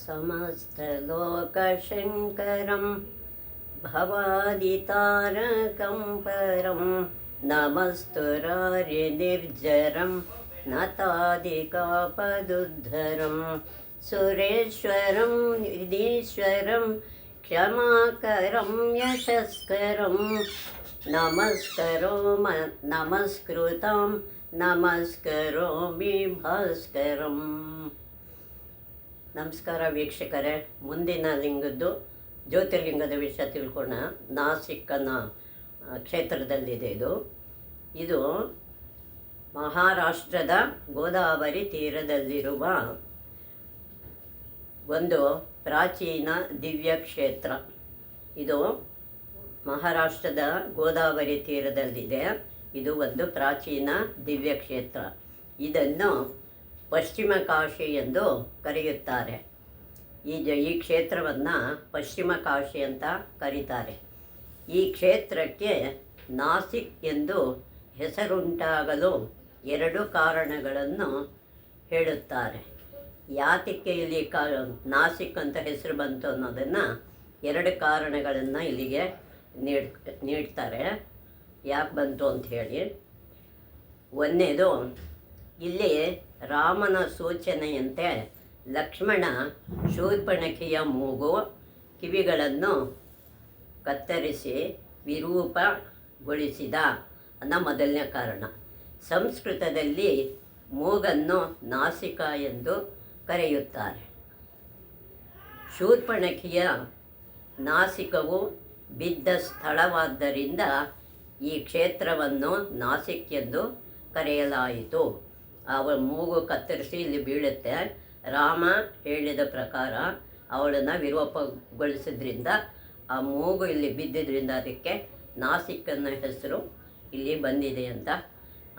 समस्तलोकशङ्करं भवादितारकं परं नमस्तुरारिनिर्जरं नतादिकापदुद्धरं सुरेश्वरं निधीश्वरं क्षमाकरं यशस्करं नमस्कृतं नमस्करोमि ಭಾಸ್ಕರಂ. ನಮಸ್ಕಾರ ವೀಕ್ಷಕರೇ, ಮುಂದಿನ ಲಿಂಗದ್ದು ಜ್ಯೋತಿರ್ಲಿಂಗದ ವಿಷಯ ತಿಳ್ಕೊಳ್ಳೋಣ. ನಾಸಿಕ್ನ ಕ್ಷೇತ್ರದಲ್ಲಿದೆ ಇದು ಮಹಾರಾಷ್ಟ್ರದ ಗೋದಾವರಿ ತೀರದಲ್ಲಿರುವ ಒಂದು ಪ್ರಾಚೀನ ದಿವ್ಯ ಕ್ಷೇತ್ರ. ಇದು ಮಹಾರಾಷ್ಟ್ರದ ಗೋದಾವರಿ ತೀರದಲ್ಲಿದೆ. ಇದು ಒಂದು ಪ್ರಾಚೀನ ದಿವ್ಯ ಕ್ಷೇತ್ರ. ಇದನ್ನು ಪಶ್ಚಿಮ ಕಾಶಿ ಎಂದು ಕರೆಯುತ್ತಾರೆ. ಈ ಕ್ಷೇತ್ರವನ್ನು ಪಶ್ಚಿಮ ಕಾಶಿ ಅಂತ ಕರೀತಾರೆ. ಈ ಕ್ಷೇತ್ರಕ್ಕೆ ನಾಸಿಕ್ ಎಂದು ಹೆಸರುಂಟಾಗಲು ಎರಡು ಕಾರಣಗಳನ್ನು ಹೇಳುತ್ತಾರೆ. ಯಾತಕ್ಕೆ ಇಲ್ಲಿ ನಾಸಿಕ್ ಅಂತ ಹೆಸರು ಬಂತು ಅನ್ನೋದನ್ನು ಎರಡು ಕಾರಣಗಳನ್ನು ಇಲ್ಲಿಗೆ ನೀಡ್ತಾರೆ. ಯಾಕೆ ಬಂತು ಅಂತ ಹೇಳಿ, ಒಂದನೇದು, ಇಲ್ಲಿ ರಾಮನ ಸೂಚನೆಯಂತೆ ಲಕ್ಷ್ಮಣ ಶೂರ್ಪಣಖಿಯ ಮೂಗು ಕಿವಿಗಳನ್ನು ಕತ್ತರಿಸಿ ವಿರೂಪಗೊಳಿಸಿದ ಅನ್ನೋ ಮೊದಲನೇ ಕಾರಣ. ಸಂಸ್ಕೃತದಲ್ಲಿ ಮೂಗನ್ನು ನಾಸಿಕ ಎಂದು ಕರೆಯುತ್ತಾರೆ. ಶೂರ್ಪಣಖಿಯ ನಾಸಿಕವು ಬಿದ್ದ ಸ್ಥಳವಾದ್ದರಿಂದ ಈ ಕ್ಷೇತ್ರವನ್ನು ನಾಸಿಕ್ ಎಂದು ಕರೆಯಲಾಯಿತು. ಅವಳ ಮೂಗು ಕತ್ತರಿಸಿ ಇಲ್ಲಿ ಬೀಳುತ್ತೆ. ರಾಮ ಹೇಳಿದ ಪ್ರಕಾರ ಅವಳನ್ನು ವಿರೂಪಗೊಳಿಸಿದ್ರಿಂದ ಆ ಮೂಗು ಇಲ್ಲಿ ಬಿದ್ದಿದ್ದರಿಂದ ಅದಕ್ಕೆ ನಾಸಿಕ್ ಅನ್ನೋ ಹೆಸರು ಇಲ್ಲಿ ಬಂದಿದೆ ಅಂತ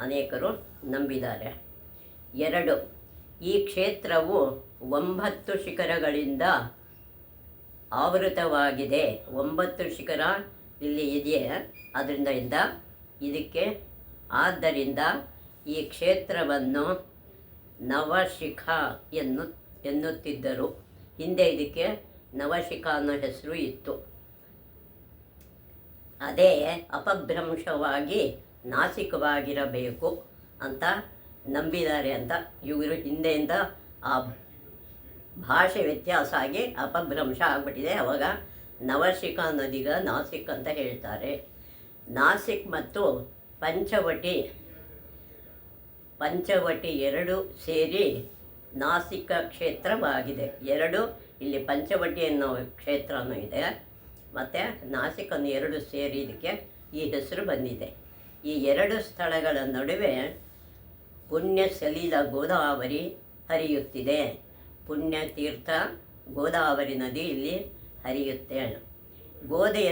ಅನೇಕರು ನಂಬಿದ್ದಾರೆ. ಎರಡು, ಈ ಕ್ಷೇತ್ರವು 9 ಶಿಖರಗಳಿಂದ ಆವೃತವಾಗಿದೆ. 9 ಶಿಖರ ಇಲ್ಲಿ ಇದೆಯೇ, ಆದ್ದರಿಂದ ಆದ್ದರಿಂದ ಈ ಕ್ಷೇತ್ರವನ್ನು ನವಶಿಖ ಎನ್ನುತ್ತಿದ್ದರು. ಹಿಂದೆ ಇದಕ್ಕೆ ನವಶಿಖ ಅನ್ನೋ ಹೆಸರು ಇತ್ತು. ಅದೇ ಅಪಭ್ರಂಶವಾಗಿ ನಾಸಿಕವಾಗಿರಬೇಕು ಅಂತ ನಂಬಿದ್ದಾರೆ ಅಂತ ಇವರು ಹಿಂದೆಯಿಂದ ಆ ಭಾಷೆ ವ್ಯತ್ಯಾಸ ಆಗಿ ಅಪಭ್ರಂಶ ಆಗಿಬಿಟ್ಟಿದೆ. ಅವಾಗ ನವಶಿಖ ಅನ್ನೋದೀಗ ನಾಸಿಕ್ ಅಂತ ಹೇಳ್ತಾರೆ. ನಾಸಿಕ್ ಮತ್ತು ಪಂಚವಟಿ ಎರಡು ಸೇರಿ ನಾಸಿಕ ಕ್ಷೇತ್ರವಾಗಿದೆ. ಎರಡು, ಇಲ್ಲಿ ಪಂಚವಟಿ ಅನ್ನೋ ಕ್ಷೇತ್ರನೂ ಇದೆ, ಮತ್ತು ನಾಸಿಕ್ ಅನ್ನೋ ಎರಡು ಸೇರಿ ಇದಕ್ಕೆ ಈ ಹೆಸರು ಬಂದಿದೆ. ಈ ಎರಡು ಸ್ಥಳಗಳ ನಡುವೆ ಪುಣ್ಯ ಸಲಿಲ ಗೋದಾವರಿ ಹರಿಯುತ್ತಿದೆ. ಪುಣ್ಯತೀರ್ಥ ಗೋದಾವರಿ ನದಿ ಇಲ್ಲಿ ಹರಿಯುತ್ತೆ. ಗೋದಾವರಿಯ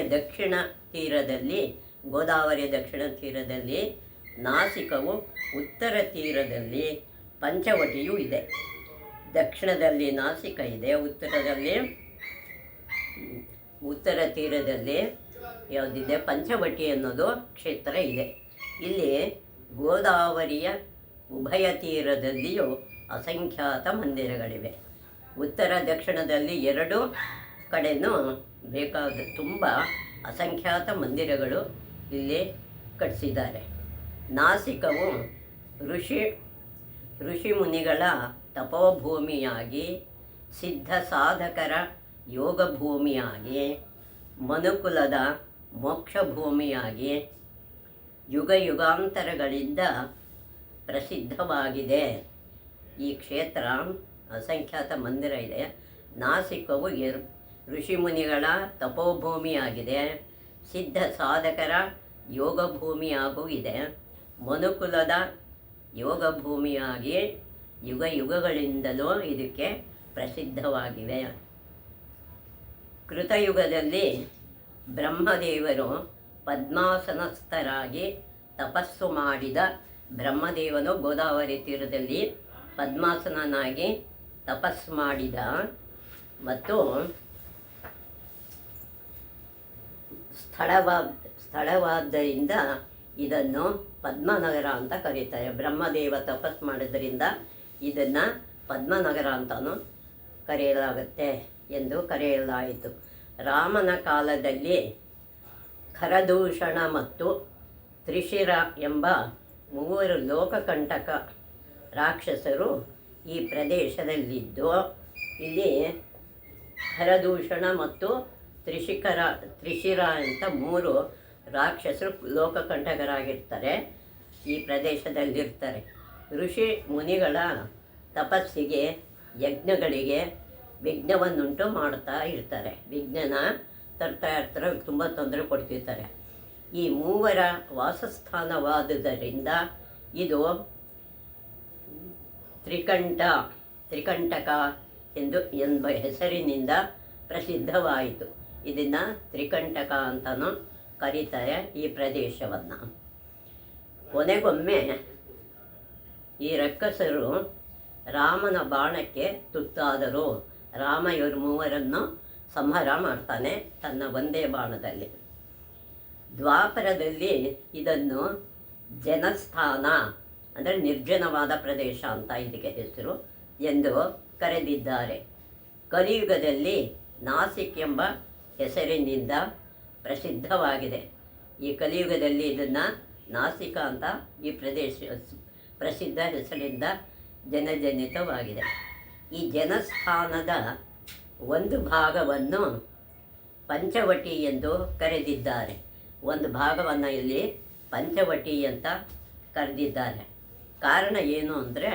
ದಕ್ಷಿಣ ತೀರದಲ್ಲಿ ನಾಸಿಕವು, ಉತ್ತರ ತೀರದಲ್ಲಿ ಪಂಚವಟಿಯೂ ಇದೆ. ದಕ್ಷಿಣದಲ್ಲಿ ನಾಸಿಕ ಇದೆ, ಉತ್ತರ ತೀರದಲ್ಲಿ ಯಾವುದಿದೆ, ಪಂಚವಟಿ ಅನ್ನೋದು ಕ್ಷೇತ್ರ ಇದೆ. ಇಲ್ಲಿ ಗೋದಾವರಿಯ ಉಭಯ ತೀರದಲ್ಲಿಯೂ ಅಸಂಖ್ಯಾತ ಮಂದಿರಗಳಿವೆ. ಉತ್ತರ ದಕ್ಷಿಣದಲ್ಲಿ ಎರಡು ಕಡೆನೂ ಬೇಕಾದ ತುಂಬ ಅಸಂಖ್ಯಾತ ಮಂದಿರಗಳು ಇಲ್ಲಿ ಕಟ್ಟಿಸಿದ್ದಾರೆ. ನಾಸಿಕವು ಋಷಿ ಮುನಿಗಳ ತಪೋಭೂಮಿಯಾಗಿ, ಸಿದ್ಧ ಸಾಧಕರ ಯೋಗ ಭೂಮಿಯಾಗಿ, ಮನುಕುಲದ ಮೋಕ್ಷ ಭೂಮಿಯಾಗಿ ಯುಗಾಂತರಗಳಿಂದ ಪ್ರಸಿದ್ಧವಾಗಿದೆ. ಈ ಕ್ಷೇತ್ರ ಅಸಂಖ್ಯಾತ ಮಂದಿರ ಇದೆ. ನಾಸಿಕವು ಋಷಿಮುನಿಗಳ ತಪೋಭೂಮಿಯಾಗಿದೆ, ಸಿದ್ಧ ಸಾಧಕರ ಯೋಗ ಭೂಮಿಯಾಗೂ ಇದೆ, ಮನುಕುಲದ ಯೋಗ ಭೂಮಿಯಾಗಿ ಯುಗಗಳಿಂದಲೂ ಇದಕ್ಕೆ ಪ್ರಸಿದ್ಧವಾಗಿವೆ. ಕೃತಯುಗದಲ್ಲಿ ಬ್ರಹ್ಮದೇವರು ಪದ್ಮಾಸನಸ್ಥರಾಗಿ ತಪಸ್ಸು ಮಾಡಿದ ಬ್ರಹ್ಮದೇವನು ಗೋದಾವರಿ ತೀರದಲ್ಲಿ ಪದ್ಮಾಸನನಾಗಿ ತಪಸ್ಸು ಮಾಡಿದ ಮತ್ತು ಸ್ಥಳವಾದ್ದರಿಂದ ಇದನ್ನು ಪದ್ಮನಗರ ಅಂತ ಕರೀತಾರೆ. ಬ್ರಹ್ಮದೇವ ತಪಸ್ಸು ಮಾಡೋದ್ರಿಂದ ಇದನ್ನು ಪದ್ಮನಗರ ಅಂತಲೂ ಕರೆಯಲಾಗುತ್ತೆ ಎಂದು ಕರೆಯಲಾಯಿತು. ರಾಮನ ಕಾಲದಲ್ಲಿ ಖರದೂಷಣ ಮತ್ತು ತ್ರಿಶಿರ ಎಂಬ ಮೂವರು ಲೋಕಕಂಟಕ ರಾಕ್ಷಸರು ಈ ಪ್ರದೇಶದಲ್ಲಿದ್ದು, ಇಲ್ಲಿ ಖರದೂಷಣ ಮತ್ತು ತ್ರಿಶಿರ ಅಂತ ಮೂರು ರಾಕ್ಷಸರು ಲೋಕಕಂಟಕರಾಗಿರ್ತಾರೆ, ಈ ಪ್ರದೇಶದಲ್ಲಿರ್ತಾರೆ. ಋಷಿ ಮುನಿಗಳ ತಪಸ್ಸಿಗೆ, ಯಜ್ಞಗಳಿಗೆ ವಿಘ್ನವನ್ನುಂಟು ಮಾಡ್ತಾ ಇರ್ತಾರೆ. ವಿಘ್ನನ ತರ್ತಾ ಇರ್ತಾರೆ, ತುಂಬ ತೊಂದರೆ ಕೊಡ್ತಿರ್ತಾರೆ. ಈ ಮೂವರ ವಾಸಸ್ಥಾನವಾದುದರಿಂದ ಇದು ತ್ರಿಕಂಟಕ ಎಂಬ ಹೆಸರಿನಿಂದ ಪ್ರಸಿದ್ಧವಾಯಿತು. ಇದನ್ನು ತ್ರಿಕಂಟಕ ಅಂತಲೂ ಕರೀತಾರೆ ಈ ಪ್ರದೇಶವನ್ನು. ಕೊನೆಗೊಮ್ಮೆ ಈ ರಕ್ಕಸರು ರಾಮನ ಬಾಣಕ್ಕೆ ತುತ್ತಾದರು. ರಾಮ ಇವರು ಮೂವರನ್ನು ಸಂಹಾರ ಮಾಡ್ತಾನೆ ತನ್ನ ಒಂದೇ ಬಾಣದಲ್ಲಿ. ದ್ವಾಪರದಲ್ಲಿ ಇದನ್ನು ಜನಸ್ಥಾನ ಅಂದರೆ ನಿರ್ಜನವಾದ ಪ್ರದೇಶ ಅಂತ ಇದಕ್ಕೆ ಹೆಸರು ಎಂದು ಕರೆದಿದ್ದಾರೆ. ಕಲಿಯುಗದಲ್ಲಿ ನಾಸಿಕ್ ಎಂಬ ಹೆಸರಿನಿಂದ ಪ್ರಸಿದ್ಧವಾಗಿದೆ. ಈ ಕಲಿಯುಗದಲ್ಲಿ ಇದನ್ನು ನಾಸಿಕ ಅಂತ ಈ ಪ್ರದೇಶ ಪ್ರಸಿದ್ಧ ಹೆಸರಿಂದ ಜನಜನಿತವಾಗಿದೆ. ಈ ಜನಸ್ಥಾನದ ಒಂದು ಭಾಗವನ್ನು ಪಂಚವಟಿ ಎಂದು ಕರೆದಿದ್ದಾರೆ. ಒಂದು ಭಾಗವನ್ನು ಇಲ್ಲಿ ಪಂಚವಟಿ ಅಂತ ಕರೆದಿದ್ದಾರೆ. ಕಾರಣ ಏನು ಅಂದರೆ,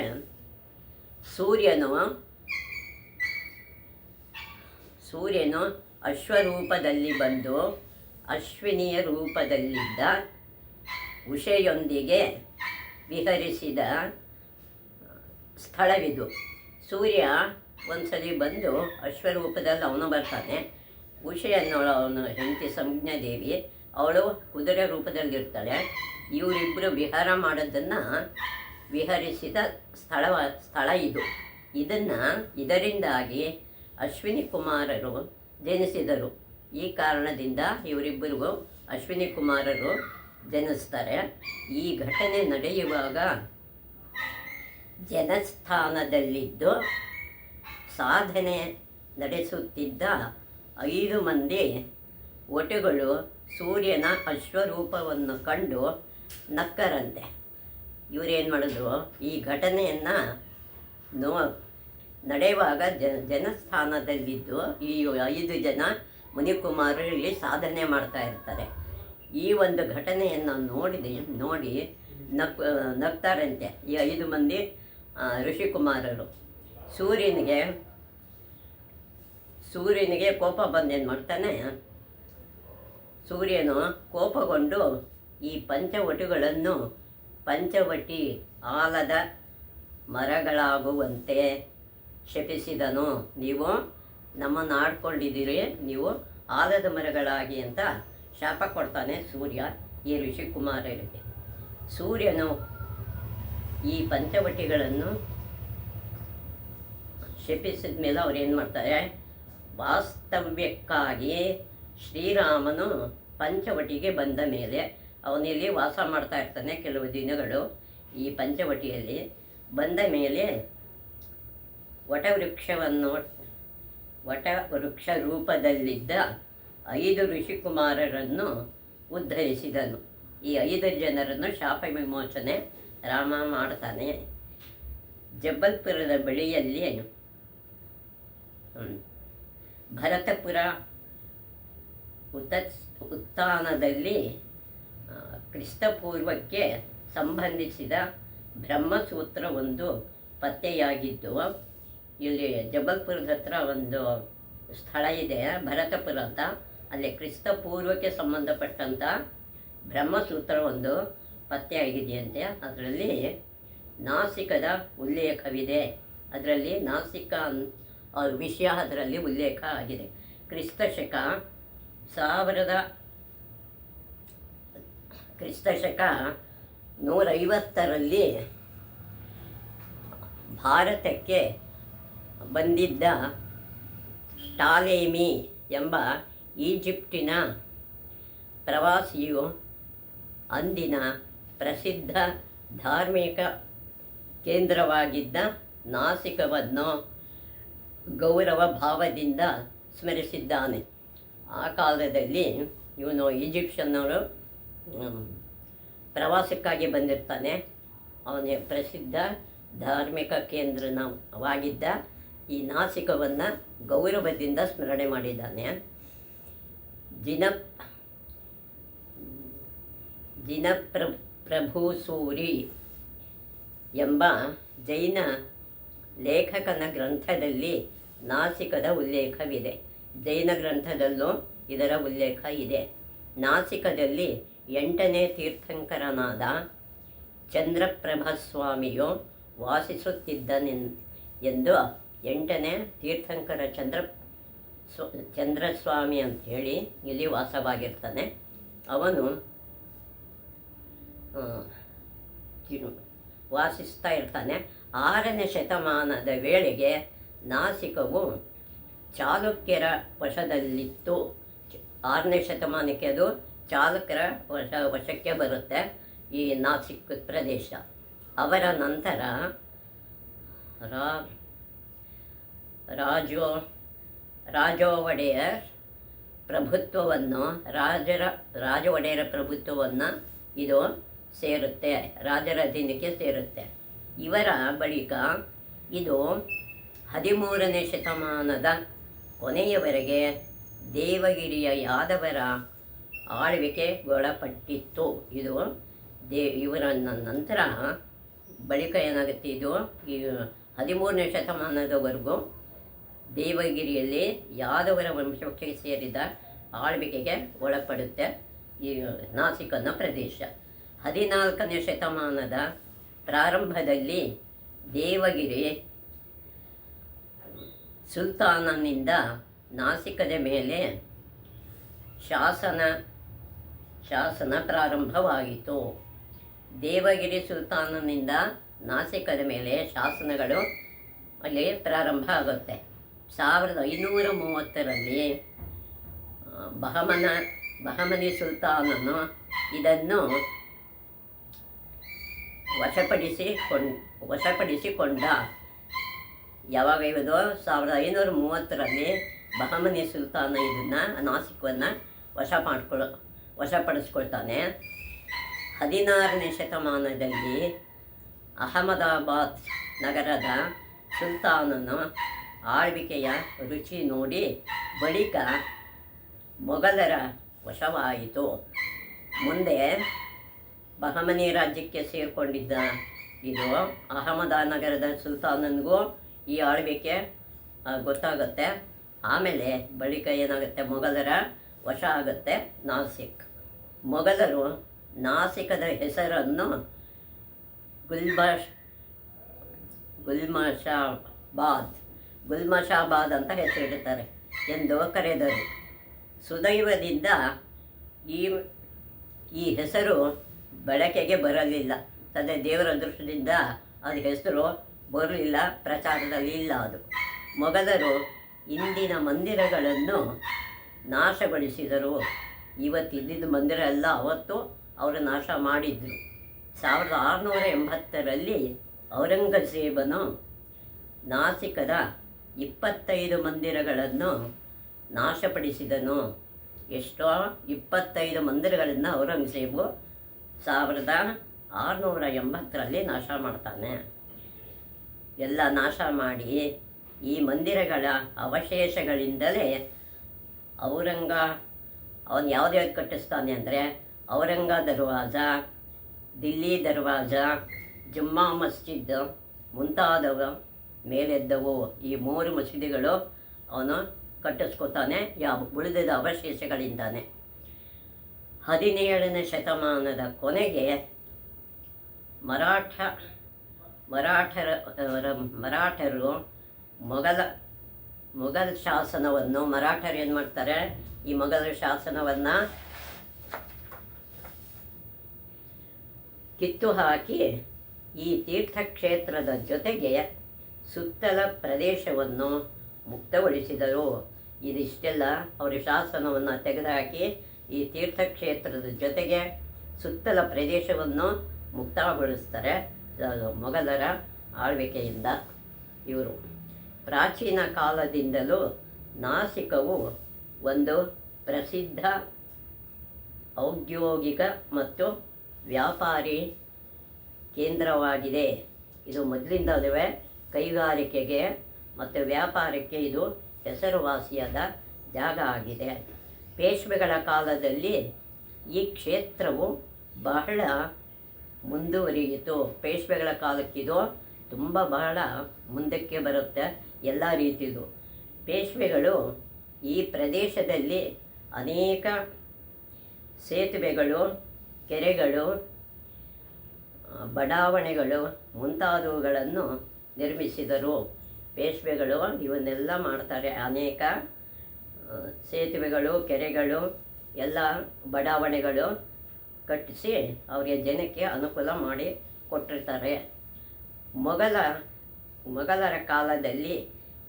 ಸೂರ್ಯನು ಅಶ್ವರೂಪದಲ್ಲಿ ಬಂದು ಅಶ್ವಿನಿಯ ರೂಪದಲ್ಲಿದ್ದ ಉಷೆಯೊಂದಿಗೆ ವಿಹರಿಸಿದ ಸ್ಥಳವಿದು. ಸೂರ್ಯ ಒಂದ್ಸಲಿ ಬಂದು ಅಶ್ವರೂಪದಲ್ಲಿ ಅವನು ಬರ್ತಾನೆ. ಉಷೆಯನ್ನೋಳು ಅವನು ಹೆಂಡತಿ ಸಂಜ್ಞಾದೇವಿ, ಅವಳು ಕುದುರೆ ರೂಪದಲ್ಲಿರ್ತಾಳೆ. ಇವರಿಬ್ಬರು ವಿಹಾರ ಮಾಡೋದನ್ನು ವಿಹರಿಸಿದ ಸ್ಥಳ ಇದು. ಇದರಿಂದಾಗಿ ಅಶ್ವಿನಿ ಕುಮಾರರು ಜನಿಸಿದರು. ಈ ಕಾರಣದಿಂದ ಇವರಿಬ್ಬರಿಗೂ ಅಶ್ವಿನಿ ಕುಮಾರರು ಜನಿಸ್ತಾರೆ. ಈ ಘಟನೆ ನಡೆಯುವಾಗ ಜನಸ್ಥಾನದಲ್ಲಿದ್ದು ಸಾಧನೆ ನಡೆಸುತ್ತಿದ್ದ 5 ಮಂದಿ ಒಟುಗಳು ಸೂರ್ಯನ ಅಶ್ವರೂಪವನ್ನು ಕಂಡು ನಕ್ಕರಂತೆ. ಇವರೇನು ಮಾಡಿದ್ರು, ಈ ಘಟನೆಯನ್ನು ನಡೆಯುವಾಗ ಜನಸ್ಥಾನದಲ್ಲಿದ್ದು ಈ 5 ಜನ ಮುನಿಕುಮಾರರು ಇಲ್ಲಿ ಸಾಧನೆ ಮಾಡ್ತಾ ಇರ್ತಾರೆ. ಈ ಒಂದು ಘಟನೆಯನ್ನು ನೋಡಿ ನಗ್ತಾರಂತೆ ಈ 5 ಮಂದಿ ಋಷಿಕುಮಾರರು. ಸೂರ್ಯನಿಗೆ ಕೋಪ ಬಂದೇನು ಮಾಡ್ತಾನೆ, ಸೂರ್ಯನು ಕೋಪಗೊಂಡು ಈ ಪಂಚವಟಿಗಳನ್ನು ಪಂಚವಟಿ ಆಲದ ಮರಗಳಾಗುವಂತೆ ಶಪಿಸಿದನು. ನೀವು ನಮ್ಮನ್ನು ಆಡ್ಕೊಂಡಿದ್ದೀರಿ, ನೀವು ಆಲದ ಮರಗಳಾಗಿ ಅಂತ ಶಾಪ ಕೊಡ್ತಾನೆ ಸೂರ್ಯ ಈ ಋಷಿಕುಮಾರರಿಗೆ. ಸೂರ್ಯನು ಈ ಪಂಚವಟಿಗಳನ್ನು ಶಪಿಸಿದ ಮೇಲೆ ಅವ್ರು ಏನು ಮಾಡ್ತಾರೆ, ವಾಸ್ತವ್ಯಕ್ಕಾಗಿ ಶ್ರೀರಾಮನು ಪಂಚವಟಿಗೆ ಬಂದ ಮೇಲೆ ಅವನಿಲ್ಲಿ ವಾಸ ಮಾಡ್ತಾ ಇರ್ತಾನೆ ಕೆಲವು ದಿನಗಳು. ಈ ಪಂಚವಟಿಯಲ್ಲಿ ಬಂದ ಮೇಲೆ ವಟವೃಕ್ಷ ರೂಪದಲ್ಲಿದ್ದ 5 ಋಷಿಕುಮಾರರನ್ನು ಉದ್ಧರಿಸಿದನು. ಈ 5 ಜನರನ್ನು ಶಾಪ ವಿಮೋಚನೆ ರಾಮ ಮಾಡ್ತಾನೆ. ಜಬಲ್ಪುರದ ಬಳಿಯಲ್ಲಿ ಭರತಪುರ ಉತ್ಥಾನದಲ್ಲಿ ಕ್ರಿಸ್ತಪೂರ್ವಕ್ಕೆ ಸಂಬಂಧಿಸಿದ ಬ್ರಹ್ಮಸೂತ್ರವೊಂದು ಪತ್ತೆಯಾಗಿದ್ದು, ಇಲ್ಲಿ ಜಬಲ್ಪುರದ ಹತ್ರ ಒಂದು ಸ್ಥಳ ಇದೆ ಭರತಪುರ ಅಂತ, ಅಲ್ಲಿ ಕ್ರಿಸ್ತಪೂರ್ವಕ್ಕೆ ಸಂಬಂಧಪಟ್ಟಂಥ ಬ್ರಹ್ಮಸೂತ್ರವೊಂದು ಪತ್ತೆಯಾಗಿದೆಯಂತೆ. ಅದರಲ್ಲಿ ನಾಸಿಕದ ಉಲ್ಲೇಖವಿದೆ. ಅದರಲ್ಲಿ ನಾಸಿಕ ವಿಷಯ ಅದರಲ್ಲಿ ಉಲ್ಲೇಖ ಆಗಿದೆ. ಕ್ರಿಸ್ತಶಕ 150ರಲ್ಲಿ ಭಾರತಕ್ಕೆ ಬಂದಿದ್ದ ಟಾಲೆಮಿ ಎಂಬ ಈಜಿಪ್ಟಿನ ಪ್ರವಾಸಿಯು ಅಂದಿನ ಪ್ರಸಿದ್ಧ ಧಾರ್ಮಿಕ ಕೇಂದ್ರವಾಗಿದ್ದ ನಾಸಿಕವನ್ನು ಗೌರವ ಭಾವದಿಂದ ಸ್ಮರಿಸಿದ್ದಾನೆ. ಆ ಕಾಲದಲ್ಲಿ ಇವನು ಈಜಿಪ್ಷನ್ನವರು ಪ್ರವಾಸಕ್ಕಾಗಿ ಬಂದಿರ್ತಾನೆ. ಅವನ ಪ್ರಸಿದ್ಧ ಧಾರ್ಮಿಕ ಕೇಂದ್ರವಾಗಿದ್ದ ಈ ನಾಸಿಕವನ್ನು ಗೌರವದಿಂದ ಸ್ಮರಣೆ ಮಾಡಿದ್ದಾನೆ. ಪ್ರಭುಸೂರಿ ಎಂಬ ಜೈನ ಲೇಖಕನ ಗ್ರಂಥದಲ್ಲಿ ನಾಸಿಕದ ಉಲ್ಲೇಖವಿದೆ. ಜೈನ ಗ್ರಂಥದಲ್ಲೂ ಇದರ ಉಲ್ಲೇಖ ಇದೆ. ನಾಸಿಕದಲ್ಲಿ 8ನೇ ತೀರ್ಥಂಕರನಾದ ಚಂದ್ರಪ್ರಭಸ್ವಾಮಿಯು ವಾಸಿಸುತ್ತಿದ್ದನೆಂದು 8ನೇ ತೀರ್ಥಂಕರ ಚಂದ್ರಸ್ವಾಮಿ ಅಂಥೇಳಿ ಇಲ್ಲಿ ವಾಸವಾಗಿರ್ತಾನೆ. ಅವನು ವಾಸಿಸ್ತಾ ಇರ್ತಾನೆ. 6ನೇ ಶತಮಾನದ ವೇಳೆಗೆ ನಾಸಿಕವು ಚಾಲುಕ್ಯರ ವಶದಲ್ಲಿತ್ತು. 6ನೇ ಶತಮಾನಕ್ಕೆ ಅದು ಚಾಲುಕ್ಯರ ವಶಕ್ಕೆ ಬರುತ್ತೆ ಈ ನಾಸಿಕ್ ಪ್ರದೇಶ. ಅವರ ನಂತರ ರಾಜ ಒಡೆಯರ್ ಪ್ರಭುತ್ವವನ್ನು ರಾಜ ಒಡೆಯರ ಪ್ರಭುತ್ವವನ್ನು ಇದು ಸೇರುತ್ತೆ, ರಾಜರ ಅಧೀನಕ್ಕೆ ಸೇರುತ್ತೆ. ಇವರ ಬಳಿಕ ಇದು 13ನೇ ಶತಮಾನದ ಕೊನೆಯವರೆಗೆ ದೇವಗಿರಿಯ ಯಾದವರ ಆಳ್ವಿಕೆಗೊಳಪಟ್ಟಿತ್ತು. ಇದು ಇವರ ನಂತರ ಬಳಿಕ ಏನಾಗುತ್ತೆ, ಇದು ಈ 13ನೇ ಶತಮಾನದವರೆಗೂ ದೇವಗಿರಿಯಲ್ಲಿ ಯಾದವರ ವಂಶಕ್ಕೆ ಸೇರಿದ ಆಳ್ವಿಕೆಗೆ ಒಳಪಡುತ್ತೆ ಈ ನಾಸಿಕನ ಪ್ರದೇಶ. 14ನೇ ಶತಮಾನದ ಪ್ರಾರಂಭದಲ್ಲಿ ದೇವಗಿರಿ ಸುಲ್ತಾನನಿಂದ ನಾಸಿಕದ ಮೇಲೆ ಶಾಸನ ಪ್ರಾರಂಭವಾಯಿತು. ದೇವಗಿರಿ ಸುಲ್ತಾನನಿಂದ ನಾಸಿಕದ ಮೇಲೆ ಶಾಸನಗಳು ಅಲ್ಲಿ ಪ್ರಾರಂಭ ಆಗುತ್ತೆ. 1530ರಲ್ಲಿ ಬಹಮನಿ ಸುಲ್ತಾನನು ಇದನ್ನು ವಶಪಡಿಸಿಕೊಂಡ. ಯಾವಾಗ ಇದು 1530ರಲ್ಲಿ ಬಹಮನಿ ಸುಲ್ತಾನ ಇದನ್ನು ನಾಸಿಕವನ್ನು ವಶಪಡಿಸ್ಕೊಳ್ತಾನೆ. 16ನೇ ಶತಮಾನದಲ್ಲಿ ಅಹಮದಾಬಾದ್ ನಗರದ ಸುಲ್ತಾನನು ಆಳ್ವಿಕೆಯ ರುಚಿ ನೋಡಿ ಬಳಿಕ ಮೊಘಲರ ವಶವಾಯಿತು. ಮುಂದೆ ಬಹಮನಿ ರಾಜ್ಯಕ್ಕೆ ಸೇರಿಕೊಂಡಿದ್ದ ಇದು ಅಹಮದಾನಗರದ ಸುಲ್ತಾನನಿಗೂ ಈ ಆಳ್ವಿಕೆ ಗೊತ್ತಾಗುತ್ತೆ. ಆಮೇಲೆ ಬಳಿಕ ಏನಾಗುತ್ತೆ, ಮೊಘಲರ ವಶ ಆಗುತ್ತೆ ನಾಸಿಕ್. ಮೊಘಲರು ನಾಸಿಕದ ಹೆಸರನ್ನು ಗುಲ್ಮಶಾಬಾದ್ ಅಂತ ಹೆಸರಿಡುತ್ತಾರೆ ಎಂದು ಕರೆದರು. ಸುದೈವದಿಂದ ಈ ಹೆಸರು ಬಳಕೆಗೆ ಬರಲಿಲ್ಲ. ಸದ್ಯ ದೇವರ ಅದೃಷ್ಟದಿಂದ ಅದು ಹೆಸರು ಬರಲಿಲ್ಲ, ಪ್ರಚಾರದಲ್ಲಿ ಇಲ್ಲ ಅದು. ಮೊಘಲರು ಇಂದಿನ ಮಂದಿರಗಳನ್ನು ನಾಶಗೊಳಿಸಿದರು. ಇವತ್ತಿದ್ದ ಮಂದಿರ ಎಲ್ಲ ಅವತ್ತು ಅವರು ನಾಶ ಮಾಡಿದರು. 1680ರಲ್ಲಿ ಔರಂಗಜೇಬನು ನಾಸಿಕದ 25 ಮಂದಿರಗಳನ್ನು ನಾಶಪಡಿಸಿದನು. ಎಷ್ಟೋ 25 ಮಂದಿರಗಳನ್ನು ಔರಂಗಜೇಬು 1680ರಲ್ಲಿ ನಾಶ ಮಾಡ್ತಾನೆ. ಎಲ್ಲ ನಾಶ ಮಾಡಿ ಈ ಮಂದಿರಗಳ ಅವಶೇಷಗಳಿಂದಲೇ ಅವನು ಯಾವುದೇ ಕಟ್ಟಿಸ್ತಾನೆ ಅಂದರೆ ಔರಂಗ ದರ್ವಾಜ, ದಿಲ್ಲಿ ದರ್ವಾಜ, ಜುಮ್ಮಾ ಮಸ್ಜಿದ್ ಮುಂತಾದವು ಮೇಲೆದ್ದವು. ಈ 3 ಮಸೀದಿಗಳು ಅವನು ಕಟ್ಟಿಸ್ಕೊತಾನೆ ಉಳಿದ ಅವಶೇಷಗಳಿಂದಾನೆ. 17ನೇ ಶತಮಾನದ ಕೊನೆಗೆ ಮರಾಠರು ಮೊಘಲ್ ಶಾಸನವನ್ನು ಮರಾಠರು ಏನು ಮಾಡ್ತಾರೆ, ಈ ಮೊಘಲ್ ಶಾಸನವನ್ನು ಕಿತ್ತು ಹಾಕಿ ಈ ತೀರ್ಥಕ್ಷೇತ್ರದ ಜೊತೆಗೆ ಸುತ್ತಲ ಪ್ರದೇಶವನ್ನು ಮುಕ್ತಗೊಳಿಸಿದರು. ಇದಿಷ್ಟೆಲ್ಲ ಅವರ ಶಾಸನವನ್ನು ತೆಗೆದುಹಾಕಿ ಈ ತೀರ್ಥಕ್ಷೇತ್ರದ ಜೊತೆಗೆ ಸುತ್ತಲ ಪ್ರದೇಶವನ್ನು ಮುಕ್ತಗೊಳಿಸ್ತಾರೆ ಮೊಘಲರ ಆಳ್ವಿಕೆಯಿಂದ. ಇವರು ಪ್ರಾಚೀನ ಕಾಲದಿಂದಲೂ ನಾಸಿಕವು ಒಂದು ಪ್ರಸಿದ್ಧ ಔದ್ಯೋಗಿಕ ಮತ್ತು ವ್ಯಾಪಾರಿ ಕೇಂದ್ರವಾಗಿದೆ. ಇದು ಮೊದಲಿಂದಲೂ ಕೈಗಾರಿಕೆಗೆ ಮತ್ತು ವ್ಯಾಪಾರಕ್ಕೆ ಇದು ಹೆಸರುವಾಸಿಯಾದ ಜಾಗ ಆಗಿದೆ. ಪೇಶ್ವೆಗಳ ಕಾಲದಲ್ಲಿ ಈ ಕ್ಷೇತ್ರವು ಬಹಳ ಮುಂದುವರಿಯಿತು. ಪೇಶ್ವೆಗಳ ಕಾಲಕ್ಕಿದು ಬಹಳ ಮುಂದಕ್ಕೆ ಬರುತ್ತೆ ಎಲ್ಲ ರೀತಿಯದು. ಪೇಶ್ವೆಗಳು ಈ ಪ್ರದೇಶದಲ್ಲಿ ಅನೇಕ ಸೇತುವೆಗಳು, ಕೆರೆಗಳು, ಬಡಾವಣೆಗಳು ಮುಂತಾದವುಗಳನ್ನು ನಿರ್ಮಿಸಿದರು. ಪೇಶ್ವೆಗಳು ಇವನ್ನೆಲ್ಲ ಮಾಡ್ತಾರೆ. ಅನೇಕ ಸೇತುವೆಗಳು, ಕೆರೆಗಳು, ಎಲ್ಲ ಬಡಾವಣೆಗಳು ಕಟ್ಟಿಸಿ ಅವರಿಗೆ ಜನಕ್ಕೆ ಅನುಕೂಲ ಮಾಡಿ ಕೊಟ್ಟಿರ್ತಾರೆ. ಮೊಘಲರ ಕಾಲದಲ್ಲಿ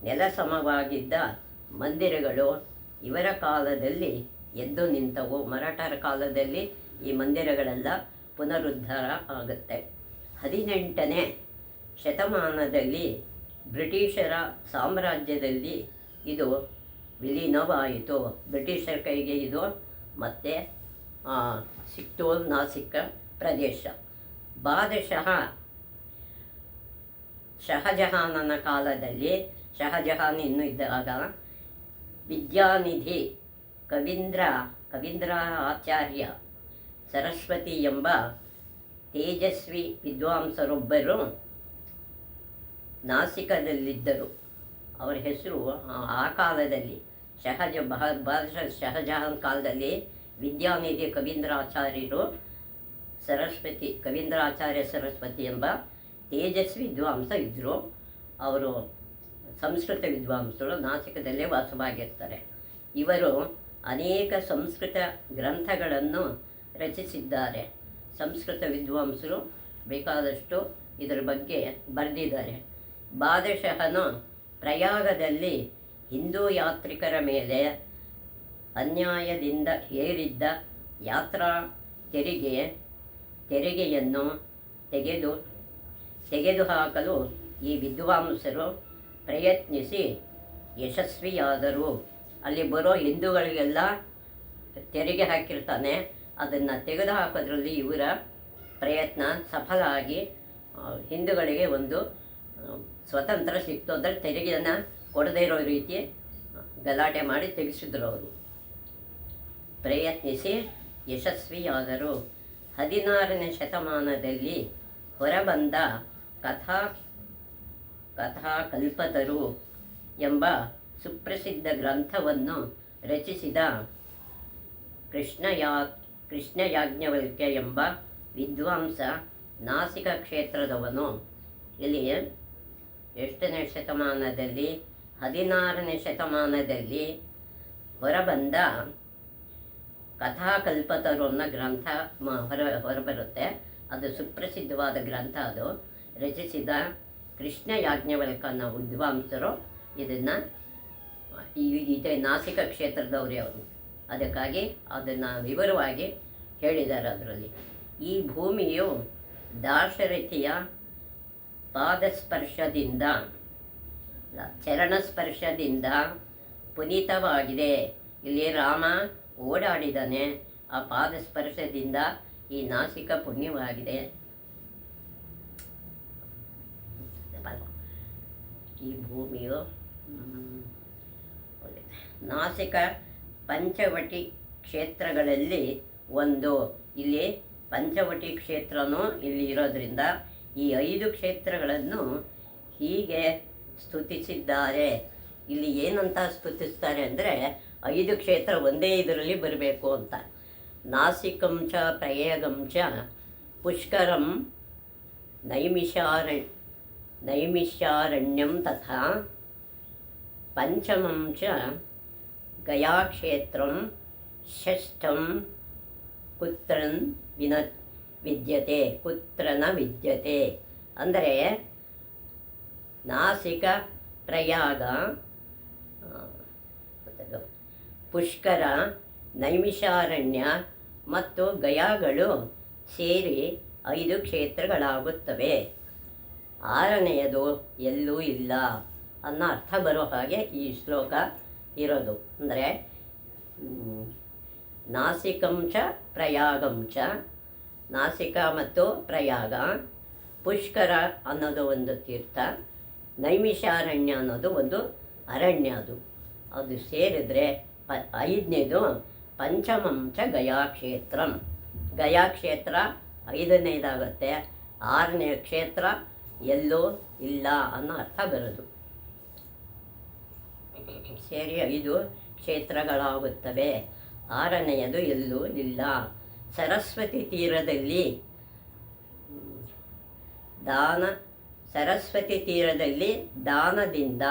ನೆಲಸಮವಾಗಿದ್ದ ಮಂದಿರಗಳು ಇವರ ಕಾಲದಲ್ಲಿ ಎದ್ದು ನಿಂತವು. ಮರಾಠರ ಕಾಲದಲ್ಲಿ ಈ ಮಂದಿರಗಳೆಲ್ಲ ಪುನರುದ್ಧಾರ ಆಗುತ್ತೆ. 18ನೇ ಶತಮಾನದಲ್ಲಿ ಬ್ರಿಟಿಷರ ಸಾಮ್ರಾಜ್ಯದಲ್ಲಿ ಇದು ವಿಲೀನವಾಯಿತು. ಬ್ರಿಟಿಷರ ಕೈಗೆ ಇದು ಮತ್ತೆ ಸಿಕ್ತು ನಾಸಿಕ್ ಪ್ರದೇಶ. ಬಾದಶಾಹ ಶಹಜಹಾನನ ಕಾಲದಲ್ಲಿ, ಶಹಜಹಾನ್ ಇನ್ನೂ ಇದ್ದಾಗ, ವಿದ್ಯಾನಿಧಿ ಕವೀಂದ್ರ ಆಚಾರ್ಯ ಸರಸ್ವತಿ ಎಂಬ ತೇಜಸ್ವಿ ವಿದ್ವಾಂಸರೊಬ್ಬರು ನಾಸಿಕದಲ್ಲಿದ್ದರು. ಅವರ ಹೆಸರು ಆ ಕಾಲದಲ್ಲಿ ಬಾದಶಾಹ ಶಹಜಹಾನ್ ಕಾಲದಲ್ಲಿ ವಿದ್ಯಾನಿಧಿ ಕವೀಂದ್ರಾಚಾರ್ಯ ಸರಸ್ವತಿ ಎಂಬ ತೇಜಸ್ವಿ ವಿದ್ವಾಂಸ ಇದ್ದರು. ಅವರು ಸಂಸ್ಕೃತ ವಿದ್ವಾಂಸರು, ನಾಸಿಕದಲ್ಲೇ ವಾಸವಾಗಿರ್ತಾರೆ. ಇವರು ಅನೇಕ ಸಂಸ್ಕೃತ ಗ್ರಂಥಗಳನ್ನು ರಚಿಸಿದ್ದಾರೆ. ಸಂಸ್ಕೃತ ವಿದ್ವಾಂಸರು ಬೇಕಾದಷ್ಟು ಇದರ ಬಗ್ಗೆ ಬರೆದಿದ್ದಾರೆ. ಬಾದಶಾಹನು ಪ್ರಯಾಗದಲ್ಲಿ ಹಿಂದೂ ಯಾತ್ರಿಕರ ಮೇಲೆ ಅನ್ಯಾಯದಿಂದ ಹೇರಿದ್ದ ಯಾತ್ರಾ ತೆರಿಗೆಯನ್ನು ತೆಗೆದುಹಾಕಲು ಈ ವಿದ್ವಾಂಸರು ಪ್ರಯತ್ನಿಸಿ ಯಶಸ್ವಿಯಾದರು. ಅಲ್ಲಿ ಬರೋ ಹಿಂದೂಗಳಿಗೆಲ್ಲ ತೆರಿಗೆ ಹಾಕಿರ್ತಾನೆ, ಅದನ್ನು ತೆಗೆದುಹಾಕೋದ್ರಲ್ಲಿ ಇವರ ಪ್ರಯತ್ನ ಸಫಲ ಆಗಿ ಹಿಂದೂಗಳಿಗೆ ಒಂದು ಸ್ವತಂತ್ರ ಸಿಕ್ತು. ಅಂದರೆ ತೆರಿಗೆಯನ್ನು ಕೊಡದೇ ಇರೋ ರೀತಿ ಗಲಾಟೆ ಮಾಡಿ ತೆಗೆಸಿದ್ರು. ಅವರು ಪ್ರಯತ್ನಿಸಿ ಯಶಸ್ವಿಯಾದರು. 16ನೇ ಶತಮಾನದಲ್ಲಿ ಹೊರಬಂದ ಕಥಾಕಲ್ಪತರು ಎಂಬ ಸುಪ್ರಸಿದ್ಧ ಗ್ರಂಥವನ್ನು ರಚಿಸಿದ ಕೃಷ್ಣಯಾಜ್ಞವಲ್ಕ್ಯ ಎಂಬ ವಿದ್ವಾಂಸ ನಾಸಿಕ ಕ್ಷೇತ್ರದವನು. ಇಲ್ಲಿ ಎಷ್ಟನೇ ಶತಮಾನದಲ್ಲಿ? 16ನೇ ಶತಮಾನದಲ್ಲಿ ಹೊರಬಂದ ಕಥಾಕಲ್ಪತರು ಅನ್ನೋ ಗ್ರಂಥ ಹೊರಬರುತ್ತೆ. ಅದು ಸುಪ್ರಸಿದ್ಧವಾದ ಗ್ರಂಥ. ಅದು ರಚಿಸಿದ ಕೃಷ್ಣಯಾಜ್ಞವಲ್ಕ್ಯ ಅನ್ನೋ ವಿದ್ವಾಂಸರು ಇದನ್ನು ಇದೆ ನಾಸಿಕ ಕ್ಷೇತ್ರದವರೇ ಅವರು. ಅದಕ್ಕಾಗಿ ಅದನ್ನು ವಿವರವಾಗಿ ಹೇಳಿದ್ದಾರೆ ಅದರಲ್ಲಿ. ಈ ಭೂಮಿಯು ದಾಶರಥಿಯ ಪಾದಸ್ಪರ್ಶದಿಂದ, ಚರಣಸ್ಪರ್ಶದಿಂದ ಪುನೀತವಾಗಿದೆ. ಇಲ್ಲಿ ರಾಮ ಓಡಾಡಿದ್ದಾನೆ, ಆ ಪಾದಸ್ಪರ್ಶದಿಂದ ಈ ನಾಸಿಕ ಪುಣ್ಯವಾಗಿದೆ. ಈ ಭೂಮಿಯು ನಾಸಿಕ ಪಂಚವಟಿ ಕ್ಷೇತ್ರಗಳಲ್ಲಿ ಒಂದು. ಇಲ್ಲಿ ಪಂಚವಟಿ ಕ್ಷೇತ್ರನೂ ಇಲ್ಲಿ ಇರೋದ್ರಿಂದ ಈ 5 ಕ್ಷೇತ್ರಗಳನ್ನು ಹೀಗೆ ಸ್ತುತಿಸಿದ್ದಾರೆ. ಇಲ್ಲಿ ಏನಂತ ಸ್ತುತಿಸ್ತಾರೆ ಅಂದರೆ 5 ಕ್ಷೇತ್ರ ಒಂದೇ ಇದರಲ್ಲಿ ಬರಬೇಕು ಅಂತ. ನಾಸಿಕಂ ಚ ಪ್ರಯಾಗಂ ಚ ಪುಷ್ಕರಂ ನೈಮಿಷಾರಣ್ಯಂ ತಥಾ ಪಂಚಮಂ ಚ ಗಯಾಕ್ಷೇತ್ರಂ ಷಷ್ಠಂ ಕುತ್ರನ ವಿದ್ಯತೆ. ಅಂದರೆ ನಾಸಿಕ, ಪ್ರಯಾಗ, ಪುಷ್ಕರ, ನೈಮಿಷಾರಣ್ಯ ಮತ್ತು ಗಯಾಗಳು ಸೇರಿ 5 ಕ್ಷೇತ್ರಗಳಾಗುತ್ತವೆ. 6ನೆಯದು ಎಲ್ಲೂ ಇಲ್ಲ. ಅನ್ನೋ ಅರ್ಥ ಬರೋ ಹಾಗೆ ಈ ಶ್ಲೋಕ ಇರೋದು. ಅಂದರೆ ನಾಸಿಕಂಚ ಪ್ರಯಾಗಂಚ, ನಾಸಿಕ ಮತ್ತು ಪ್ರಯಾಗ, ಪುಷ್ಕರ ಅನ್ನೋದು ಒಂದು ತೀರ್ಥ, ನೈಮಿಷಾರಣ್ಯ ಅನ್ನೋದು ಒಂದು ಅರಣ್ಯ. ಅದು ಸೇರಿದರೆ ಐದನೇದು ಪಂಚಮಂಚ ಗಯಾಕ್ಷೇತ್ರಂ. ಗಯಾಕ್ಷೇತ್ರ 5ನೇದಾಗುತ್ತೆ, 6ನೇ ಕ್ಷೇತ್ರ ಎಲ್ಲೂ ಇಲ್ಲ ಅನ್ನೋ ಅರ್ಥ ಬರೋದು. ಸೇರಿ 5 ಕ್ಷೇತ್ರಗಳಾಗುತ್ತವೆ. 6ನೇಯದು ಎಲ್ಲೂ ಇಲ್ಲ. ಸರಸ್ವತಿ ತೀರದಲ್ಲಿ ಸರಸ್ವತಿ ತೀರದಲ್ಲಿ ದಾನದಿಂದ,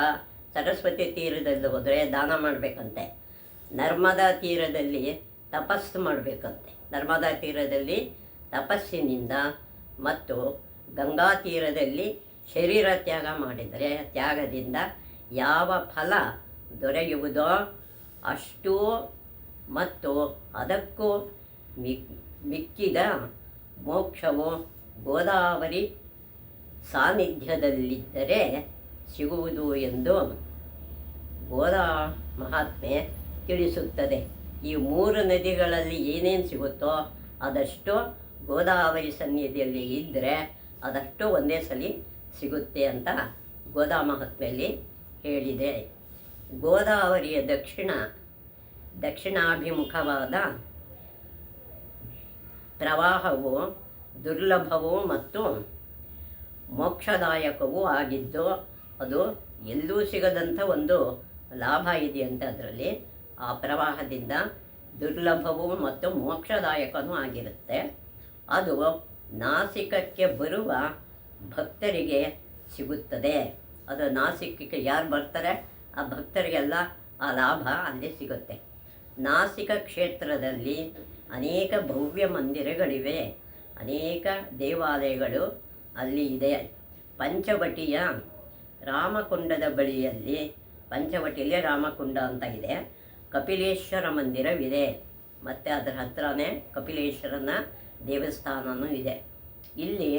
ಸರಸ್ವತಿ ತೀರದಲ್ಲಿ ಹೋದರೆ ದಾನ ಮಾಡಬೇಕಂತೆ. ನರ್ಮದಾ ತೀರದಲ್ಲಿ ತಪಸ್ಸು ಮಾಡಬೇಕಂತೆ. ನರ್ಮದಾ ತೀರದಲ್ಲಿ ತಪಸ್ಸಿನಿಂದ ಮತ್ತು ಗಂಗಾ ತೀರದಲ್ಲಿ ಶರೀರ ತ್ಯಾಗ ಮಾಡಿದರೆ ತ್ಯಾಗದಿಂದ ಯಾವ ಫಲ ದೊರೆಯುವುದೋ ಅಷ್ಟೂ ಮತ್ತು ಅದಕ್ಕೂ ಮಿಕ್ಕಿದ ಮೋಕ್ಷವು ಗೋದಾವರಿ ಸಾನ್ನಿಧ್ಯದಲ್ಲಿದ್ದರೆ ಸಿಗುವುದು ಎಂದು ಗೋದಾ ಮಹಾತ್ಮೆ ತಿಳಿಸುತ್ತದೆ. ಈ 3 ನದಿಗಳಲ್ಲಿ ಏನೇನು ಸಿಗುತ್ತೋ ಅದಷ್ಟು ಗೋದಾವರಿ ಸನ್ನಿಧಿಯಲ್ಲಿ ಇದ್ದರೆ ಅದಷ್ಟು ಒಂದೇ ಸಲ ಸಿಗುತ್ತೆ ಅಂತ ಗೋದಾ ಮಹಾತ್ಮೆಯಲ್ಲಿ ಹೇಳಿದೆ. ಗೋದಾವರಿಯ ದಕ್ಷಿಣಾಭಿಮುಖವಾದ ಪ್ರವಾಹವು ದುರ್ಲಭವೂ ಮತ್ತು ಮೋಕ್ಷದಾಯಕವೂ ಆಗಿದ್ದು, ಅದು ಎಲ್ಲೂ ಸಿಗದಂಥ ಒಂದು ಲಾಭ ಇದೆಯಂತೆ ಅದರಲ್ಲಿ. ಆ ಪ್ರವಾಹದಿಂದ ದುರ್ಲಭವೂ ಮತ್ತು ಮೋಕ್ಷದಾಯಕನೂ ಆಗಿರುತ್ತೆ. ಅದು ನಾಸಿಕಕ್ಕೆ ಬರುವ ಭಕ್ತರಿಗೆ ಸಿಗುತ್ತದೆ. ಅದು ನಾಸಿಕಕ್ಕೆ ಯಾರು ಬರ್ತಾರೆ ಆ ಭಕ್ತರಿಗೆಲ್ಲ ಆ ಲಾಭ ಅಲ್ಲಿ ಸಿಗುತ್ತೆ. ನಾಸಿಕ ಕ್ಷೇತ್ರದಲ್ಲಿ ಅನೇಕ ಭವ್ಯ ಮಂದಿರಗಳಿವೆ, ಅನೇಕ ದೇವಾಲಯಗಳು ಅಲ್ಲಿ ಇದೆ. ಪಂಚವಟಿಯ ರಾಮಕುಂಡದ ಬಳಿಯಲ್ಲಿ, ಪಂಚವಟಿಯಲ್ಲಿ ರಾಮಕುಂಡ ಅಂತ ಇದೆ, ಕಪಿಲೇಶ್ವರ ಮಂದಿರವಿದೆ. ಮತ್ತು ಅದರ ಹತ್ರನೇ ಕಪಿಲೇಶ್ವರನ ದೇವಸ್ಥಾನವೂ ಇದೆ. ಇಲ್ಲಿ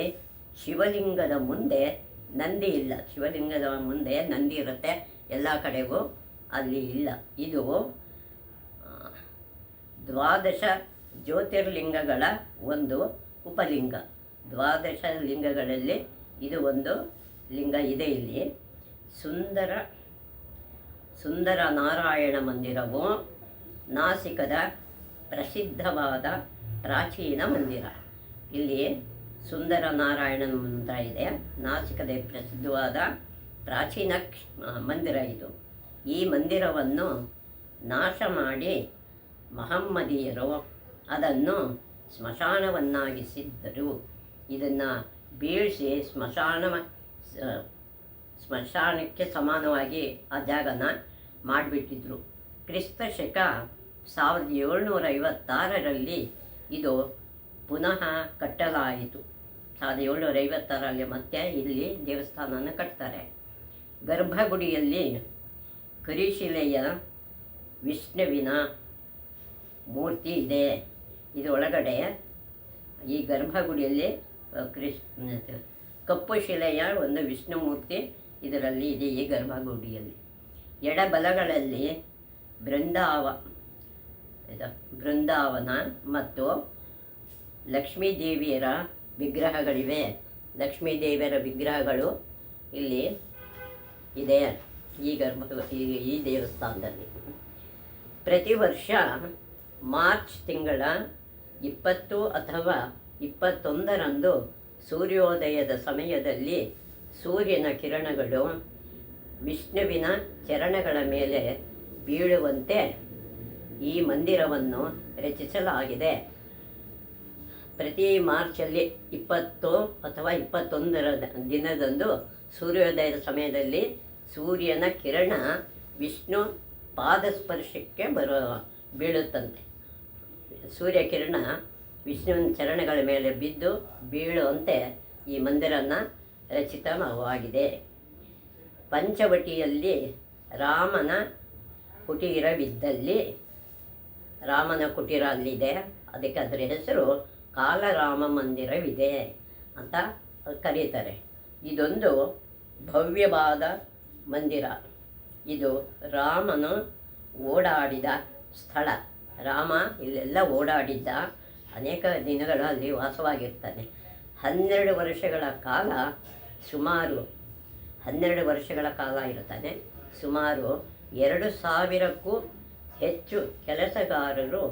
ಶಿವಲಿಂಗದ ಮುಂದೆ ನಂದಿ ಇಲ್ಲ. ಶಿವಲಿಂಗದ ಮುಂದೆ ನಂದಿ ಇರುತ್ತೆ ಎಲ್ಲ ಕಡೆಗೂ, ಅಲ್ಲಿ ಇಲ್ಲ. ಇದು 12 ಜ್ಯೋತಿರ್ಲಿಂಗಗಳ ಒಂದು ಉಪಲಿಂಗ. 12 ಲಿಂಗಗಳಲ್ಲಿ ಇದು ಒಂದು ಲಿಂಗ ಇದೆ. ಇಲ್ಲಿ ಸುಂದರ ನಾರಾಯಣ ಮಂದಿರವು ನಾಸಿಕದ ಪ್ರಸಿದ್ಧವಾದ ಪ್ರಾಚೀನ ಮಂದಿರ. ಇಲ್ಲಿ ಸುಂದರ ನಾರಾಯಣನ ಮಂದಿರ ಇದೆ, ನಾಸಿಕದ ಪ್ರಸಿದ್ಧವಾದ ಪ್ರಾಚೀನ ಮಂದಿರ ಇದು. ಈ ಮಂದಿರವನ್ನು ನಾಶ ಮಾಡಿ ಮಹಮ್ಮದೀಯರು ಅದನ್ನು ಸ್ಮಶಾನವನ್ನಾಗಿಸಿದ್ದರು. ಇದನ್ನು ಬೀಳಿಸಿ ಸ್ಮಶಾನಕ್ಕೆ ಸಮಾನವಾಗಿ ಆ ಜಾಗನ ಮಾಡಿಬಿಟ್ಟಿದ್ರು. ಕ್ರಿಸ್ತ ಶಕ 1756ರಲ್ಲಿ ಇದು ಪುನಃ ಕಟ್ಟಲಾಯಿತು. 1756ರಲ್ಲಿ ಮತ್ತೆ ಇಲ್ಲಿ ದೇವಸ್ಥಾನನ ಕಟ್ತಾರೆ. ಗರ್ಭಗುಡಿಯಲ್ಲಿ ಕರಿಶಿಲೆಯ ವಿಷ್ಣುವಿನ ಮೂರ್ತಿ ಇದೆ. ಇದರೊಳಗಡೆ ಈ ಗರ್ಭಗುಡಿಯಲ್ಲಿ ಕಪ್ಪು ಶಿಲೆಯ ಒಂದು ವಿಷ್ಣು ಮೂರ್ತಿ ಇದರಲ್ಲಿ ಇದೆ. ಈ ಗರ್ಭಗುಡಿಯಲ್ಲಿ ಎಡಬಲಗಳಲ್ಲಿ ಬೃಂದಾವನ ಮತ್ತು ಲಕ್ಷ್ಮೀದೇವಿಯರ ವಿಗ್ರಹಗಳಿವೆ. ಲಕ್ಷ್ಮೀದೇವಿಯರ ವಿಗ್ರಹಗಳು ಇಲ್ಲಿ ಇದೆ ಈ ದೇವಸ್ಥಾನದಲ್ಲಿ. ಪ್ರತಿ ವರ್ಷ ಮಾರ್ಚ್ ತಿಂಗಳ 20 ಅಥವಾ 21ರಂದು ಸೂರ್ಯೋದಯದ ಸಮಯದಲ್ಲಿ ಸೂರ್ಯನ ಕಿರಣಗಳು ವಿಷ್ಣುವಿನ ಚರಣಗಳ ಮೇಲೆ ಬೀಳುವಂತೆ ಈ ಮಂದಿರವನ್ನು ರಚಿಸಲಾಗಿದೆ. ಪ್ರತಿ ಮಾರ್ಚಲ್ಲಿ 20 ಅಥವಾ 21ರ ದಿನದಂದು ಸೂರ್ಯೋದಯದ ಸಮಯದಲ್ಲಿ ಸೂರ್ಯನ ಕಿರಣ ವಿಷ್ಣು ಪಾದಸ್ಪರ್ಶಕ್ಕೆ ಬೀಳುತ್ತಂತೆ. ಸೂರ್ಯಕಿರಣ ವಿಷ್ಣುವಿನ ಚರಣಗಳ ಮೇಲೆ ಬಿದ್ದು ಬೀಳುವಂತೆ ಈ ಮಂದಿರನ ರಚಿತವಾಗಿದೆ. ಪಂಚವಟಿಯಲ್ಲಿ ರಾಮನ ಕುಟೀರವಿದ್ದಲ್ಲಿ, ರಾಮನ ಕುಟೀರ ಅಲ್ಲಿದೆ, ಅದಕ್ಕೆ ಅದರ ಹೆಸರು ಕಾಲರಾಮ ಮಂದಿರವಿದೆ ಅಂತ ಕರೀತಾರೆ. ಇದೊಂದು ಭವ್ಯವಾದ ಮಂದಿರ. ಇದು ರಾಮನು ಓಡಾಡಿದ ಸ್ಥಳ. ರಾಮ ಇಲ್ಲೆಲ್ಲ ಓಡಾಡಿದ್ದ, ಅನೇಕ ದಿನಗಳು ಅಲ್ಲಿ ವಾಸವಾಗಿರ್ತಾನೆ. 12 ವರ್ಷಗಳ ಕಾಲ, ಸುಮಾರು 12 ವರ್ಷಗಳ ಕಾಲ ಇರ್ತಾನೆ. ಸುಮಾರು 2000ಕ್ಕೂ ಹೆಚ್ಚು ಕೆಲಸಗಾರರು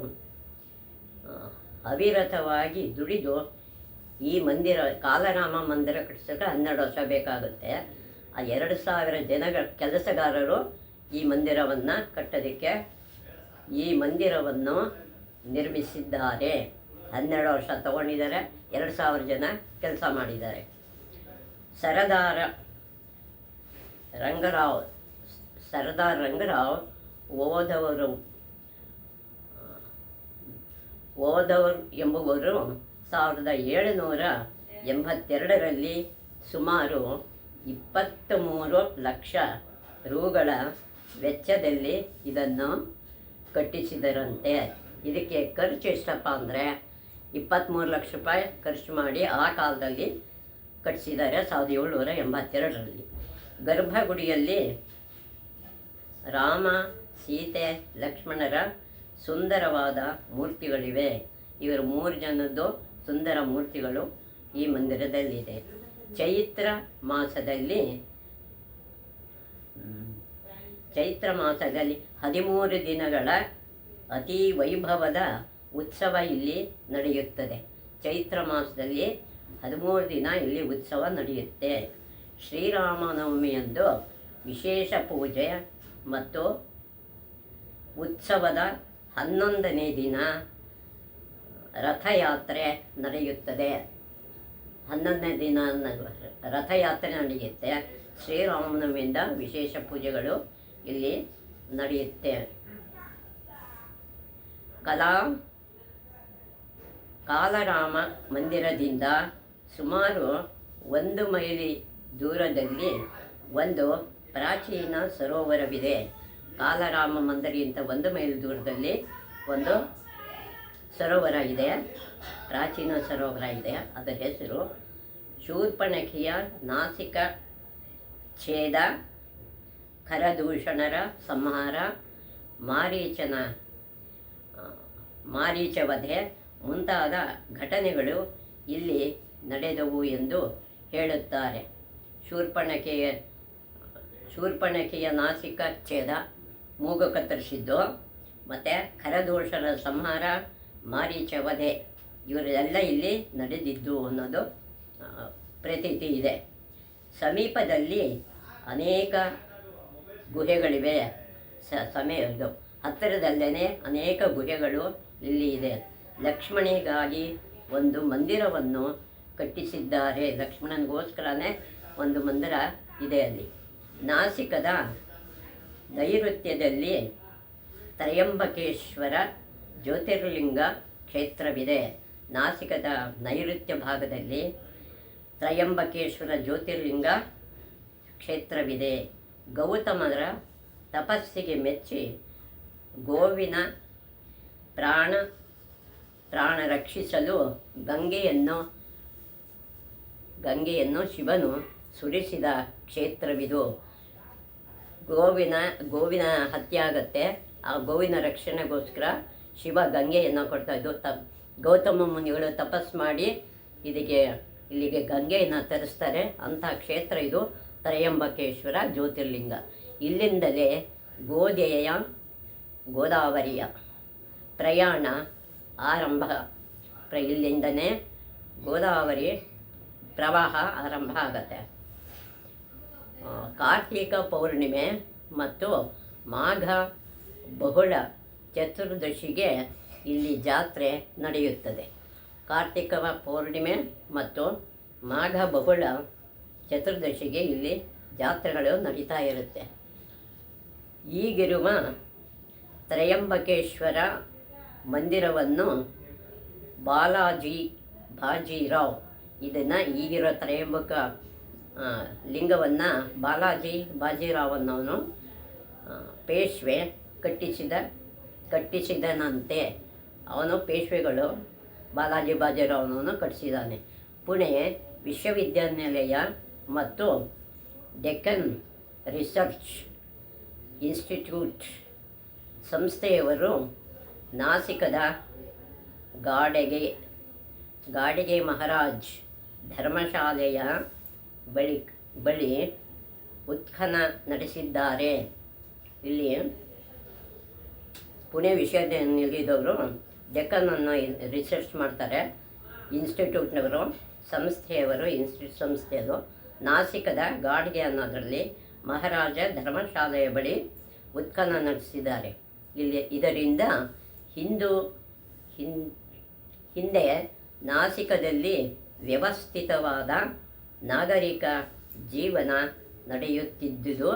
ಅವಿರತವಾಗಿ ದುಡಿದು ಈ ಮಂದಿರ, ಕಾಲರಾಮ ಮಂದಿರ ಕಟ್ಟಿಸಿದ್ರೆ 12 ವರ್ಷ ಬೇಕಾಗುತ್ತೆ. ಆ 2000 ಕೆಲಸಗಾರರು ಈ ಮಂದಿರವನ್ನು ಕಟ್ಟೋದಕ್ಕೆ, ಈ ಮಂದಿರವನ್ನು ನಿರ್ಮಿಸಿದ್ದಾರೆ. 12 ವರ್ಷ ತಗೊಂಡಿದ್ದಾರೆ, 2000 ಜನ ಕೆಲಸ ಮಾಡಿದ್ದಾರೆ. ಸರ್ದಾರ್ ರಂಗರಾವ್ ಓದವರು ಎಂಬುವರು 1782ರಲ್ಲಿ ಸುಮಾರು 23 ಲಕ್ಷ ರೂಗಳ ವೆಚ್ಚದಲ್ಲಿ ಇದನ್ನು ಕಟ್ಟಿಸಿದರಂತೆ. ಇದಕ್ಕೆ ಖರ್ಚು ಎಷ್ಟಪ್ಪ ಅಂದರೆ 23 ಲಕ್ಷ ರೂಪಾಯಿ ಖರ್ಚು ಮಾಡಿ ಆ ಕಾಲದಲ್ಲಿ ಕಟ್ಟಿಸಿದ್ದಾರೆ, 1782ರಲ್ಲಿ. ಗರ್ಭಗುಡಿಯಲ್ಲಿ ರಾಮ, ಸೀತೆ, ಲಕ್ಷ್ಮಣರ ಸುಂದರವಾದ ಮೂರ್ತಿಗಳಿವೆ. ಇವರು 3 ಜನದ್ದು ಸುಂದರ ಮೂರ್ತಿಗಳು ಈ ಮಂದಿರದಲ್ಲಿದೆ. ಚೈತ್ರ ಮಾಸದಲ್ಲಿ 13 ದಿನಗಳ ಅತಿ ವೈಭವದ ಉತ್ಸವ ಇಲ್ಲಿ ನಡೆಯುತ್ತದೆ. ಚೈತ್ರ ಮಾಸದಲ್ಲಿ 13 ದಿನ ಇಲ್ಲಿ ಉತ್ಸವ ನಡೆಯುತ್ತೆ. ಶ್ರೀರಾಮನವಮಿಯಂದು ವಿಶೇಷ ಪೂಜೆ ಮತ್ತು ಉತ್ಸವದ 11ನೇ ದಿನ ರಥಯಾತ್ರೆ ನಡೆಯುತ್ತದೆ. 11ನೇ ದಿನ ರಥಯಾತ್ರೆ ನಡೆಯುತ್ತೆ. ಶ್ರೀರಾಮನವಮಿಯಿಂದ ವಿಶೇಷ ಪೂಜೆಗಳು ಇಲ್ಲಿ ನಡೆಯುತ್ತೆ. ಕಾಲರಾಮ ಮಂದಿರದಿಂದ ಸುಮಾರು 1 ಮೈಲಿ ದೂರದಲ್ಲಿ ಒಂದು ಪ್ರಾಚೀನ ಸರೋವರವಿದೆ. ಕಾಲರಾಮ ಮಂದಿರದಿಂದ 1 ಮೈಲಿ ದೂರದಲ್ಲಿ ಒಂದು ಸರೋವರ ಇದೆ, ಪ್ರಾಚೀನ ಸರೋವರ ಇದೆ. ಅದರ ಹೆಸರು ಶೂರ್ಪಣಖಿಯ ನಾಸಿಕ ಛೇದ, ಖರದೂಷಣರ ಸಂಹಾರ, ಮಾರೀಚವಧೆ ಮುಂತಾದ ಘಟನೆಗಳು ಇಲ್ಲಿ ನಡೆದವು ಎಂದು ಹೇಳುತ್ತಾರೆ. ಶೂರ್ಪಣಖಿಯ ನಾಸಿಕ ಛೇದ, ಮೂಗು ಕತ್ತರಿಸಿದ್ದು, ಮತ್ತು ಖರದೂಷಣರ ಸಂಹಾರ, ಮಾರೀಚವಧೆ ಇವರೆಲ್ಲ ಇಲ್ಲಿ ನಡೆದಿದ್ದು ಅನ್ನೋದು ಪ್ರತೀತಿ ಇದೆ. ಸಮೀಪದಲ್ಲಿ ಅನೇಕ ಗುಹೆಗಳಿವೆ. ಹತ್ತಿರದಲ್ಲೇ ಅನೇಕ ಗುಹೆಗಳು ಇಲ್ಲಿ ಇದೆ. ಲಕ್ಷ್ಮಣಿಗಾಗಿ ಒಂದು ಮಂದಿರವನ್ನು ಕಟ್ಟಿಸಿದ್ದಾರೆ. ಲಕ್ಷ್ಮಣನಿಗೋಸ್ಕರನೇ ಒಂದು ಮಂದಿರ ಇದೆ ಅಲ್ಲಿ. ನಾಸಿಕದ ನೈಋತ್ಯದಲ್ಲಿ ತ್ರಯಂಬಕೇಶ್ವರ ಜ್ಯೋತಿರ್ಲಿಂಗ ಕ್ಷೇತ್ರವಿದೆ. ನಾಸಿಕದ ನೈಋತ್ಯ ಭಾಗದಲ್ಲಿ ತ್ರಯಂಬಕೇಶ್ವರ ಜ್ಯೋತಿರ್ಲಿಂಗ ಕ್ಷೇತ್ರವಿದೆ. ಗೌತಮರ ತಪಸ್ಸಿಗೆ ಮೆಚ್ಚಿ ಗೋವಿನ ಪ್ರಾಣ ರಕ್ಷಿಸಲು ಗಂಗೆಯನ್ನು ಶಿವನು ಸುರಿಸಿದ ಕ್ಷೇತ್ರವಿದು. ಗೋವಿನ ಹತ್ಯೆ ಆಗುತ್ತೆ. ಆ ಗೋವಿನ ರಕ್ಷಣೆಗೋಸ್ಕರ ಶಿವ ಗಂಗೆಯನ್ನು ಕೊಡ್ತಾ ಇದ್ದು. ಗೌತಮ ಮುನಿಗಳು ತಪಸ್ ಮಾಡಿ ಇಲ್ಲಿಗೆ ಗಂಗೆಯನ್ನು ತರಿಸ್ತಾರೆ. ಅಂಥ ಕ್ಷೇತ್ರ ಇದು ತ್ರಯಂಬಕೇಶ್ವರ ಜ್ಯೋತಿರ್ಲಿಂಗ. ಇಲ್ಲಿಂದಲೇ ಗೋದಾವರಿಯ ಪ್ರಯಾಣ ಆರಂಭ. ಇಲ್ಲಿಂದನೇ ಗೋದಾವರಿ ಪ್ರವಾಹ ಆರಂಭ ಆಗತ್ತೆ. ಕಾರ್ತಿಕ ಪೌರ್ಣಿಮೆ ಮತ್ತು ಮಾಘ ಬಹುಳ ಚತುರ್ದಶಿಗೆ ಇಲ್ಲಿ ಜಾತ್ರೆ ನಡೆಯುತ್ತದೆ. ಕಾರ್ತಿಕ ಪೌರ್ಣಿಮೆ ಮತ್ತು ಮಾಘ ಬಹುಳ ಚತುರ್ದಶಿಗೆ ಇಲ್ಲಿ ಜಾತ್ರೆಗಳು ನಡೀತಾ ಇರುತ್ತೆ. ಈಗಿರುವ ತ್ರಯಂಬಕೇಶ್ವರ ಮಂದಿರವನ್ನು ಬಾಜಿರಾವ್ ಈಗಿರೋ ತ್ರಯಂಬಕ ಲಿಂಗವನ್ನು ಬಾಜಿರಾವ್ ಅನ್ನೋನು ಪೇಶ್ವೆ ಕಟ್ಟಿಸಿದನಂತೆ. ಅವನು ಪೇಶ್ವೆಗಳು ಬಾಜಿರಾವ್ನವನು ಕಟ್ಟಿಸಿದ್ದಾನೆ. ಪುಣೆ ವಿಶ್ವವಿದ್ಯಾನಿಲಯ ಮತ್ತು ಡೆಕ್ಕನ್ ರಿಸರ್ಚ್ ಇನ್ಸ್ಟಿಟ್ಯೂಟ್ ಸಂಸ್ಥೆಯವರು ನಾಸಿಕದ ಗಾಡಿಗೆ ಮಹಾರಾಜ್ ಧರ್ಮಶಾಲೆಯ ಬಳಿ ಉತ್ಖನ ನಡೆಸಿದ್ದಾರೆ. ಇಲ್ಲಿ ಪುಣೆ ವಿಶ್ವವಿದ್ಯಾನಿಲಯದವರು ಡೆಕ್ಕನನ್ನು ರಿಸರ್ಚ್ ಮಾಡ್ತಾರೆ. ಇನ್ಸ್ಟಿಟ್ಯೂಟ್ನವರು ಸಂಸ್ಥೆಯವರು ಸಂಸ್ಥೆಯದು ನಾಸಿಕದ ಗಾಡಿಗೆ ಅನ್ನೋದರಲ್ಲಿ ಮಹಾರಾಜ ಧರ್ಮಶಾಲೆಯ ಬಳಿ ಉತ್ಖನ ನಡೆಸಿದ್ದಾರೆ. ಇದರಿಂದ ಹಿಂದೆ ನಾಸಿಕದಲ್ಲಿ ವ್ಯವಸ್ಥಿತವಾದ ನಾಗರಿಕ ಜೀವನ ನಡೆಯುತ್ತಿದ್ದುದು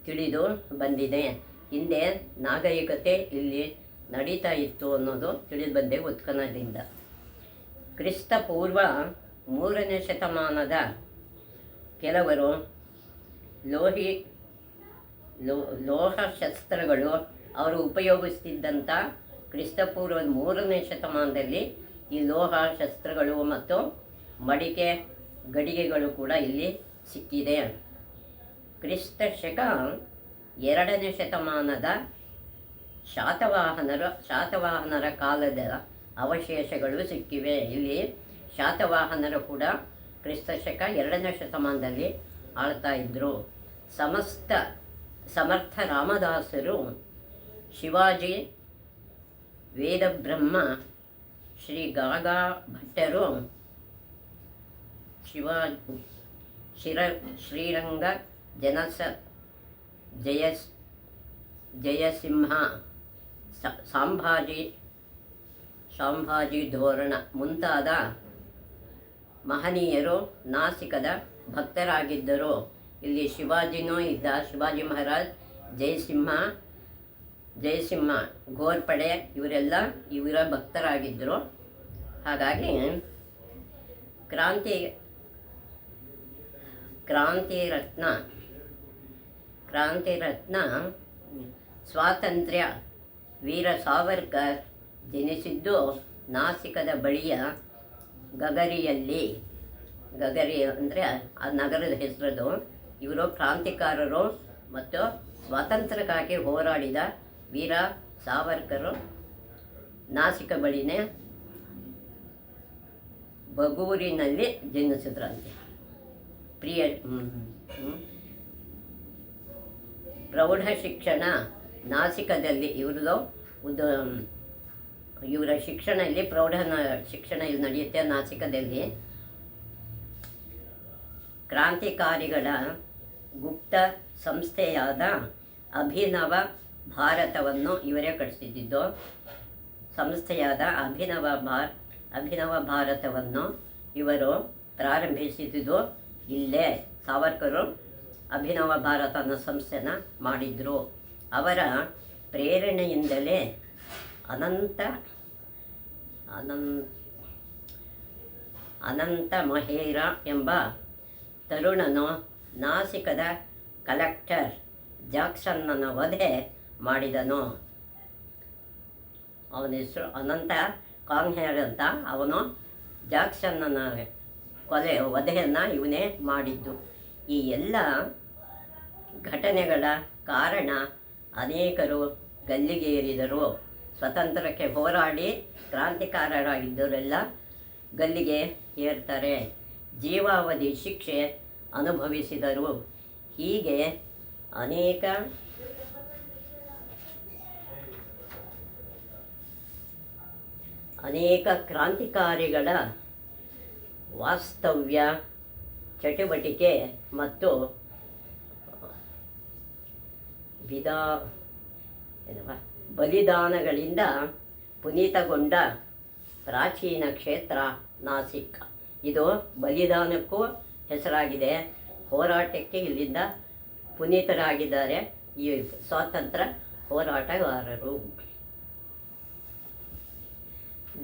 ತಿಳಿದು ಬಂದಿದೆ. ಹಿಂದೆ ನಾಗರಿಕತೆ ಇಲ್ಲಿ ನಡೀತಾ ಇತ್ತು ಅನ್ನೋದು ತಿಳಿದು ಬಂದೆ ಉತ್ಖನದಿಂದ. ಕ್ರಿಸ್ತಪೂರ್ವ 3ನೇ ಶತಮಾನದ ಕೆಲವರು ಲೋಹ ಶಸ್ತ್ರಗಳು ಅವರು ಉಪಯೋಗಿಸ್ತಿದ್ದಂಥ ಕ್ರಿಸ್ತಪೂರ್ವದ 3ನೇ ಶತಮಾನದಲ್ಲಿ ಈ ಲೋಹ ಶಸ್ತ್ರಗಳು ಮತ್ತು ಮಡಿಕೆ ಗಡಿಗೆಗಳು ಕೂಡ ಇಲ್ಲಿ ಸಿಕ್ಕಿದೆ. ಕ್ರಿಸ್ತ ಶಕ 2ನೇ ಶತಮಾನದ ಶಾತವಾಹನರ ಕಾಲದ ಅವಶೇಷಗಳು ಸಿಕ್ಕಿವೆ. ಇಲ್ಲಿ ಶಾತವಾಹನರು ಕೂಡ ಕ್ರಿಸ್ತ ಶಕ 2ನೇ ಶತಮಾನದಲ್ಲಿ ಆಳ್ತಾ ಇದ್ದರು. ಸಮರ್ಥ ರಾಮದಾಸರು, ಶಿವಾಜಿ, ವೇದಬ್ರಹ್ಮ, ಶ್ರೀ ಗಾಗಾ ಭಟ್ಟರು, ಶ್ರೀರಂಗ ಜಯಸಿಂಹ, ಸಂಭಾಜಿ ಧೋರಣ ಮುಂತಾದ ಮಹನೀಯರು ನಾಸಿಕದ ಭಕ್ತರಾಗಿದ್ದರು. ಇಲ್ಲಿ ಶಿವಾಜಿನೂ ಇದ್ದ. ಶಿವಾಜಿ ಮಹಾರಾಜ್, ಜಯಸಿಂಹ ಘೋರ್ಪಡೆ ಇವರ ಭಕ್ತರಾಗಿದ್ದರು. ಹಾಗಾಗಿ ಕ್ರಾಂತಿರತ್ನ ಸ್ವಾತಂತ್ರ್ಯ ವೀರ ಸಾವರ್ಕರ್ ಜನಿಸಿದ್ದು ನಾಸಿಕದ ಬಳಿಯ ಗಗರಿ ಅಂದರೆ ಆ ನಗರದ ಹೆಸರದು. ಇವರು ಕ್ರಾಂತಿಕಾರರು ಮತ್ತು ಸ್ವಾತಂತ್ರ್ಯಕ್ಕಾಗಿ ಹೋರಾಡಿದ ವೀರ ಸಾವರ್ಕರು ನಾಸಿಕ ಬಳಿನೇ ಬಗೂರಿನಲ್ಲಿ ಜನಿಸಿದ್ರಂತೆ. ಪ್ರೌಢ ಶಿಕ್ಷಣ ನಾಸಿಕದಲ್ಲಿ ಇವರ ಶಿಕ್ಷಣ ಇಲ್ಲಿ ಪ್ರೌಢ ಶಿಕ್ಷಣ ಇಲ್ಲಿ ನಡೆಯುತ್ತೆ ನಾಸಿಕದಲ್ಲಿ. ಕ್ರಾಂತಿಕಾರಿಗಳ ಗುಪ್ತ ಸಂಸ್ಥೆಯಾದ ಅಭಿನವ ಭಾರತವನ್ನು ಇವರೇ ಕಟ್ಟಿಸಿದ್ದು. ಸಂಸ್ಥೆಯಾದ ಅಭಿನವ ಭಾರತವನ್ನು ಇವರು ಪ್ರಾರಂಭಿಸಿದ್ದು ಇಲ್ಲೇ. ಸಾವರ್ಕರು ಅಭಿನವ ಭಾರತ ಅನ್ನೋ ಸಂಸ್ಥೆನ ಮಾಡಿದರು. ಅವರ ಪ್ರೇರಣೆಯಿಂದಲೇ ಅನಂತ ಮಹೇರ ಎಂಬ ತರುಣನು ನಾಸಿಕದ ಕಲೆಕ್ಟರ್ ಜಾಕ್ಸನ್ನನ ವಧೆ ಮಾಡಿದನು. ಅವನ ಹೆಸರು ಅನಂತ ಕಾಂಗ್ಹೇರ್ ಅಂತ. ಅವನು ಜಾಕ್ಸನ್ನನ ವಧೆಯನ್ನು ಇವನೇ ಮಾಡಿದ್ದು. ಈ ಎಲ್ಲ ಘಟನೆಗಳ ಕಾರಣ ಅನೇಕರು ಗಲ್ಲಿಗೇರಿದರು. ಸ್ವತಂತ್ರಕ್ಕೆ ಹೋರಾಡಿ ಕ್ರಾಂತಿಕಾರರಾಗಿದ್ದವರೆಲ್ಲ ಗಲ್ಲಿಗೆ ಏರ್ತಾರೆ. ಜೀವಾವಧಿ ಶಿಕ್ಷೆ ಅನುಭವಿಸಿದರು. ಹೀಗೆ ಅನೇಕ ಕ್ರಾಂತಿಕಾರಿಗಳ ವಾಸ್ತವ್ಯ, ಚಟುವಟಿಕೆ ಮತ್ತು ಬಲಿದಾನಗಳಿಂದ ಪುನೀತಗೊಂಡ ಪ್ರಾಚೀನ ಕ್ಷೇತ್ರ ನಾಸಿಕ್. ಇದು ಬಲಿದಾನಕ್ಕೂ ಹೆಸರಾಗಿದೆ. ಹೋರಾಟಕ್ಕೆ ಇಲ್ಲಿಂದ ಪುನೀತರಾಗಿದ್ದಾರೆ ಈ ಸ್ವಾತಂತ್ರ್ಯ ಹೋರಾಟಗಾರರು.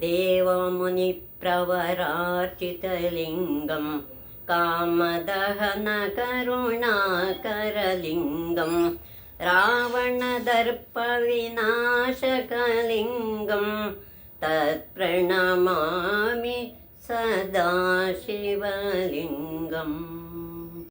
ದೇವಮುನಿ ಪ್ರವರಾರ್ಚಿತಲಿಂಗಂ ಕಾಮದಹನ ಕರುಣಾಕರಲಿಂಗಂ ರಾವಣದರ್ಪ ವಿನಾಶಕಲಿಂಗಂ ತತ್ಪ್ರಣಮಾಮಿ ಸದಾ ಶಿವಲಿಂಗಂ.